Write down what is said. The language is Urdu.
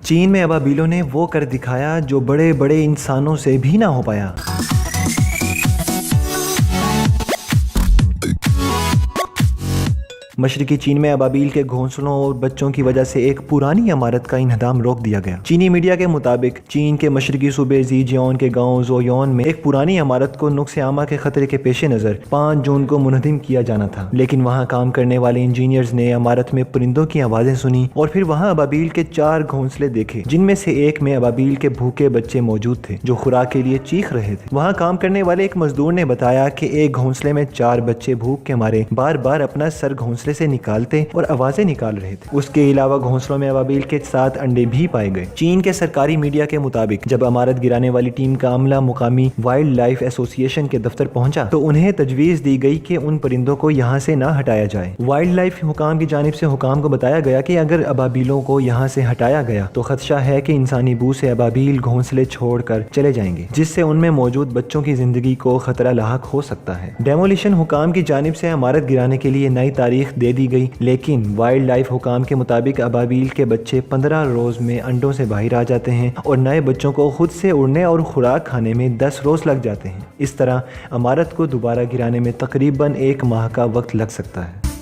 چین میں ابابیلوں نے وہ کر دکھایا جو بڑے بڑے انسانوں سے بھی نہ ہو پایا۔ مشرقی چین میں ابابیل کے گھونسلوں اور بچوں کی وجہ سے ایک پرانی عمارت کا انہدام روک دیا گیا۔ چینی میڈیا کے مطابق چین کے مشرقی صوبے زیجیان کے گاؤں زویون میں ایک پرانی عمارت کو نقص عامہ کے خطرے کے پیش نظر 5 جون کو منہدم کیا جانا تھا، لیکن وہاں کام کرنے والے انجینئرز نے عمارت میں پرندوں کی آوازیں سنی اور پھر وہاں ابابیل کے 4 گھونسلے دیکھے، جن میں سے ایک میں ابابیل کے بھوکے بچے موجود تھے جو خوراک کے لیے چیخ رہے تھے۔ وہاں کام کرنے والے ایک مزدور نے بتایا کہ ایک گھونسلے میں 4 بچے بھوک کے مارے بار بار اپنا سر گھونسلے سے نکالتے اور آوازیں نکال رہے تھے۔ اس کے علاوہ گھونسلوں میں ابابیل کے 7 انڈے بھی پائے گئے۔ چین کے سرکاری میڈیا کے مطابق جب عمارت گرانے والی ٹیم کا عملہ مقامی وائلڈ لائف ایسوسی ایشن کے دفتر پہنچا تو انہیں تجویز دی گئی کہ ان پرندوں کو یہاں سے نہ ہٹایا جائے۔ وائلڈ لائف حکام کی جانب سے حکام کو بتایا گیا کہ اگر ابابیلوں کو یہاں سے ہٹایا گیا تو خدشہ ہے کہ انسانی بو سے ابابیل گھونسلے چھوڑ کر چلے جائیں گے، جس سے ان میں موجود بچوں کی زندگی کو خطرہ لاحق ہو سکتا ہے۔ ڈیمولیشن حکام کی جانب سے عمارت گرانے کے لیے نئی تاریخ دے دی گئی، لیکن وائلڈ لائف حکام کے مطابق ابابیل کے بچے 15 روز میں انڈوں سے باہر آ جاتے ہیں اور نئے بچوں کو خود سے اڑنے اور خوراک کھانے میں 10 روز لگ جاتے ہیں۔ اس طرح عمارت کو دوبارہ گرانے میں تقریباً 1 ماہ کا وقت لگ سکتا ہے۔